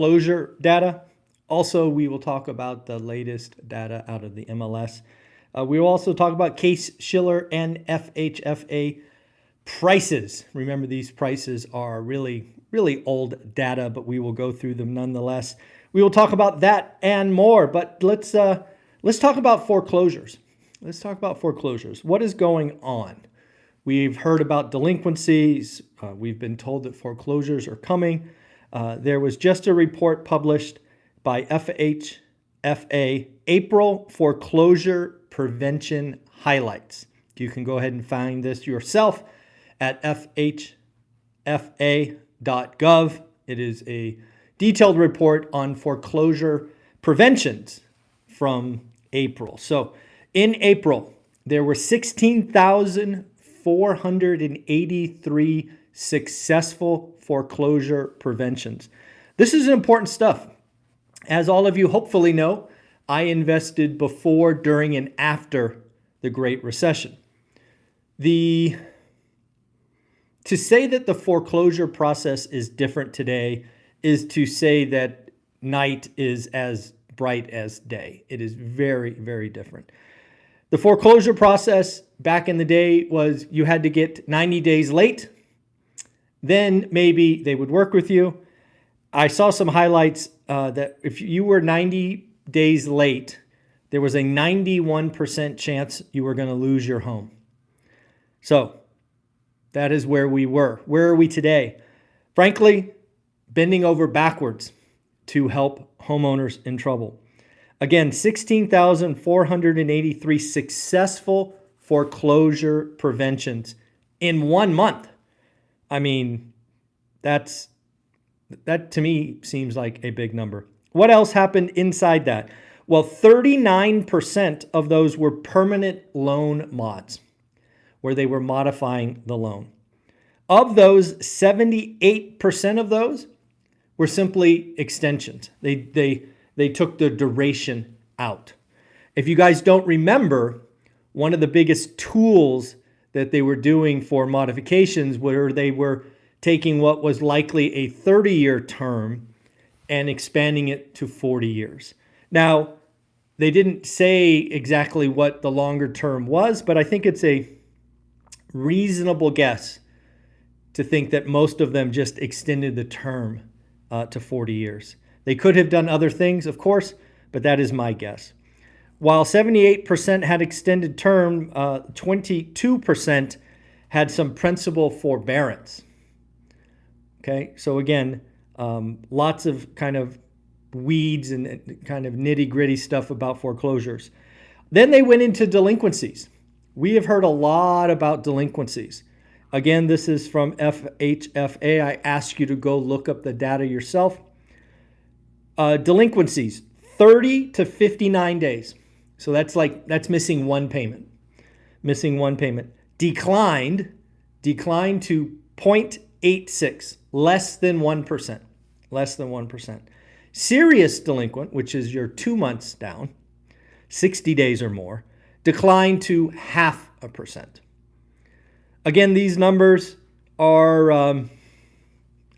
foreclosure data. Also, we will talk about the latest data out of the MLS. We will also talk about Case-Shiller and FHFA prices. Remember, these prices are really, really old data, but we will go through them nonetheless. We will talk about that and more, but let's talk about foreclosures. Let's talk about foreclosures. What is going on? We've heard about delinquencies. We've been told that foreclosures are coming. There was just a report published by FHFA, April Foreclosure Prevention Highlights. You can go ahead and find this yourself at fhfa.gov. It is a detailed report on foreclosure preventions from April. So in April, there were 16,483 successful foreclosure preventions. This is important stuff. As all of you hopefully know, I invested before, during, and after the Great Recession. To say that the foreclosure process is different today is to say that night is as bright as day. It is very, very different. The foreclosure process back in the day was you had to get 90 days late. Then maybe they would work with you. I saw some highlights that if you were 90 days late, there was a 91% chance you were going to lose your home. So that is where we were. Where are we today? Frankly, bending over backwards to help homeowners in trouble. Again, 16,483 successful foreclosure preventions in 1 month. I mean, that to me seems like a big number. What else happened inside that? Well, 39% of those were permanent loan mods, where they were modifying the loan. Of those, 78% of those were simply extensions. They took the duration out. If you guys don't remember, one of the biggest tools that they were doing for modifications where they were taking what was likely a 30-year term and expanding it to 40 years. Now, they didn't say exactly what the longer term was, but I think it's a reasonable guess to think that most of them just extended the term to 40 years. They could have done other things, of course, but that is my guess. While 78% had extended term, 22% had some principal forbearance. Okay, so again, lots of kind of weeds and kind of nitty-gritty stuff about foreclosures. Then they went into delinquencies. We have heard a lot about delinquencies. Again, this is from FHFA. I ask you to go look up the data yourself. Delinquencies, 30 to 59 days. So that's missing one payment. Declined to 0.86, less than 1%. Serious delinquent, which is your 2 months down, 60 days or more, declined to 0.5%. Again, these numbers are, I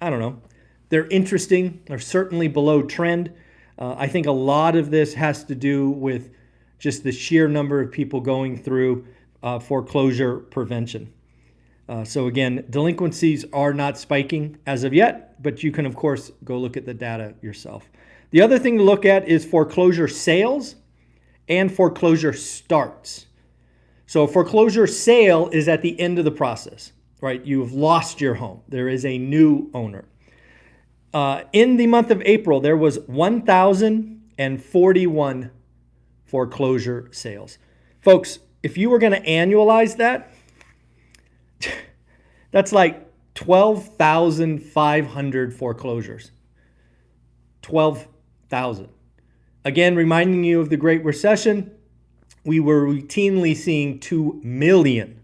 don't know, they're interesting. They're certainly below trend. I think a lot of this has to do with just the sheer number of people going through foreclosure prevention. So again, delinquencies are not spiking as of yet, but you can, of course, go look at the data yourself. The other thing to look at is foreclosure sales and foreclosure starts. So a foreclosure sale is at the end of the process, right? You've lost your home. There is a new owner. In the month of April, there was 1,041 foreclosure sales. Folks, if you were going to annualize that, that's like 12,500 foreclosures. 12,000. Again, reminding you of the Great Recession, we were routinely seeing 2 million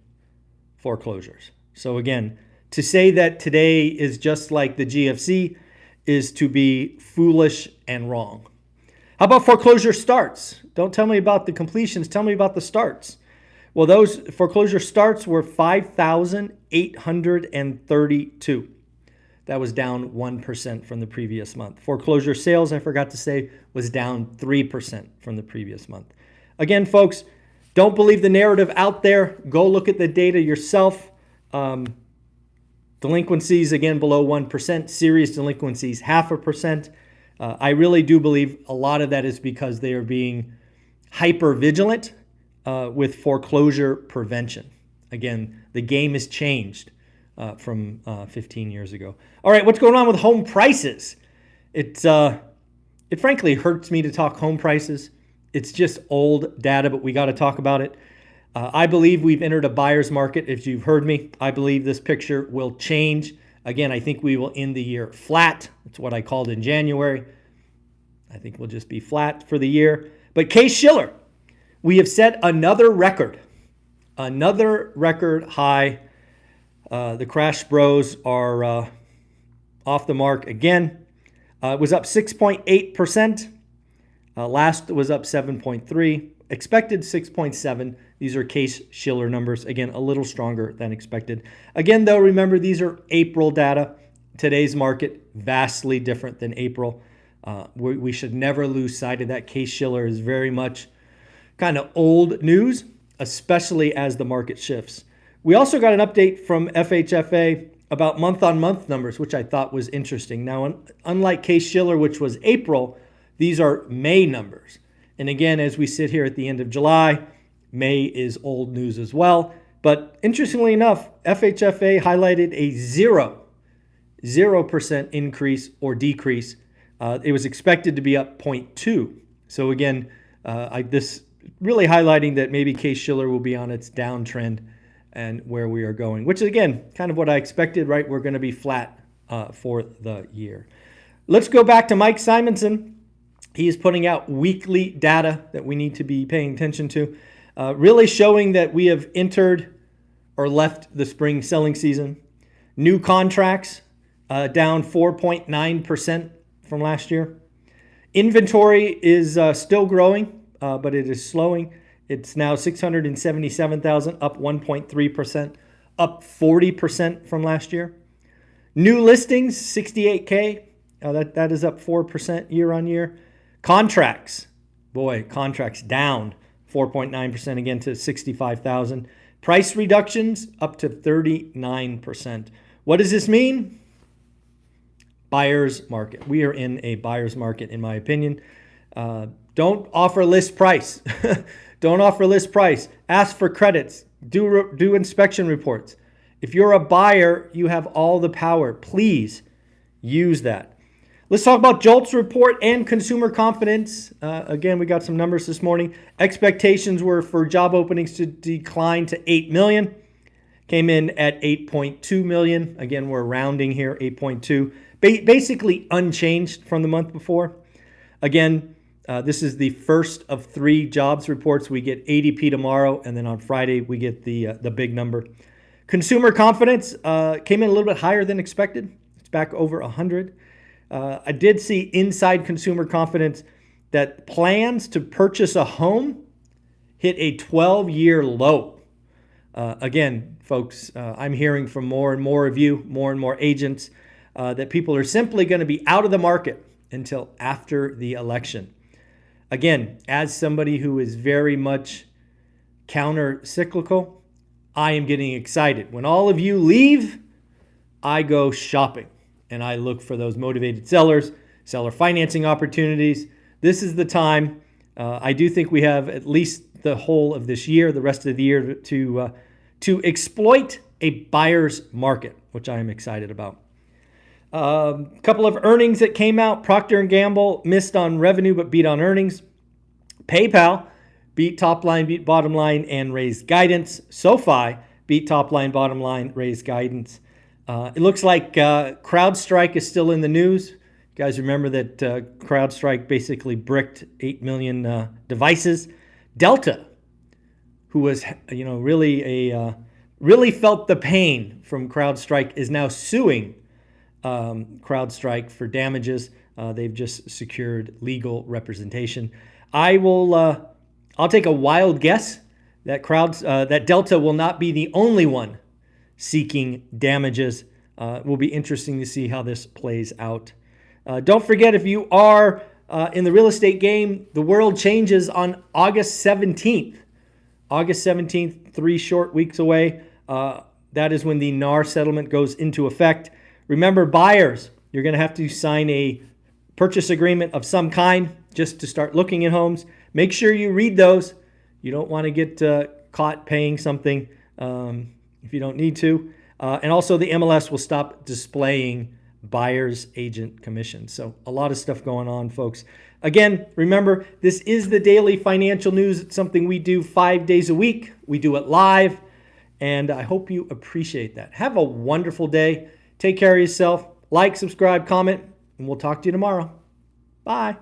foreclosures. So again, to say that today is just like the GFC is to be foolish and wrong. How about foreclosure starts? Don't tell me about the completions, tell me about the starts. Well, those foreclosure starts were 5,832. That was down 1% from the previous month. Foreclosure sales, I forgot to say, was down 3% from the previous month. Again, folks, don't believe the narrative out there. Go look at the data yourself. Delinquencies, again, below 1%. Serious delinquencies, 0.5%. I really do believe a lot of that is because they are being hyper vigilant with foreclosure prevention. Again, the game has changed from 15 years ago. All right, what's going on with home prices? It frankly hurts me to talk home prices. It's just old data, but we got to talk about it. I believe we've entered a buyer's market. If you've heard me, I believe this picture will change. Again, I think we will end the year flat. That's what I called in January. I think we'll just be flat for the year. But Case-Shiller, we have set another record high. The Crash Bros are off the mark again. It was up 6.8%. Last was up 7.3%. Expected 6.7%. These are Case-Shiller numbers. Again, a little stronger than expected. Again, though, remember, these are April data. Today's market, vastly different than April. We should never lose sight of that. Case-Shiller is very much kind of old news, especially as the market shifts. We also got an update from FHFA about month-on-month numbers, which I thought was interesting. Now, unlike Case-Shiller, which was April, these are May numbers. And again, as we sit here at the end of July, May is old news as well. But interestingly enough, FHFA highlighted a 0% increase or decrease. It was expected to be up 0.2. So again, this really highlighting that maybe Case-Shiller will be on its downtrend and where we are going, which is, again, kind of what I expected, right? We're going to be flat for the year. Let's go back to Mike Simonson. He is putting out weekly data that we need to be paying attention to, really showing that we have entered or left the spring selling season. New contracts down 4.9% from last year. Inventory is still growing, but it is slowing. It's now 677,000, up 1.3%, up 40% from last year. New listings, 68K. That is up 4% year on year. Contracts down 4.9% again to 65,000. Price reductions up to 39%. What does this mean? Buyer's market. We are in a buyer's market, in my opinion. Don't offer list price. Don't offer list price. Ask for credits. Do inspection reports. If you're a buyer, you have all the power. Please use that. Let's talk about JOLTS report and consumer confidence. Again, we got some numbers this morning. Expectations were for job openings to decline to 8 million. Came in at 8.2 million. Again, we're rounding here, 8.2. Basically unchanged from the month before. Again, this is the first of 3 jobs reports. We get ADP tomorrow, and then on Friday we get the big number. Consumer confidence came in a little bit higher than expected. It's back over 100. I did see inside consumer confidence that plans to purchase a home hit a 12-year low. Again, folks, I'm hearing from more and more of you, more and more agents, that people are simply going to be out of the market until after the election. Again, as somebody who is very much counter-cyclical, I am getting excited. When all of you leave, I go shopping. And I look for those motivated sellers, seller financing opportunities. This is the time. I do think we have at least the whole of this year, the rest of the year, to exploit a buyer's market, which I am excited about. A couple of earnings that came out. Procter & Gamble missed on revenue but beat on earnings. PayPal beat top line, beat bottom line, and raised guidance. SoFi beat top line, bottom line, raised guidance. It looks like CrowdStrike is still in the news. You guys remember that CrowdStrike basically bricked 8 million devices. Delta, who was really felt the pain from CrowdStrike, is now suing CrowdStrike for damages. They've just secured legal representation. I'll take a wild guess that Delta will not be the only one seeking damages. It will be interesting to see how this plays out. Don't forget, if you are in the real estate game, the world changes on August 17th. August 17th, 3 short weeks away. That is when the NAR settlement goes into effect. Remember, buyers, you're going to have to sign a purchase agreement of some kind just to start looking at homes. Make sure you read those. You don't want to get caught paying something if you don't need to. And also the MLS will stop displaying buyer's agent commission. So a lot of stuff going on, folks. Again, remember, this is the daily financial news. It's something we do 5 days a week. We do it live, and I hope you appreciate that. Have a wonderful day. Take care of yourself. Like, subscribe, comment, and we'll talk to you tomorrow. Bye.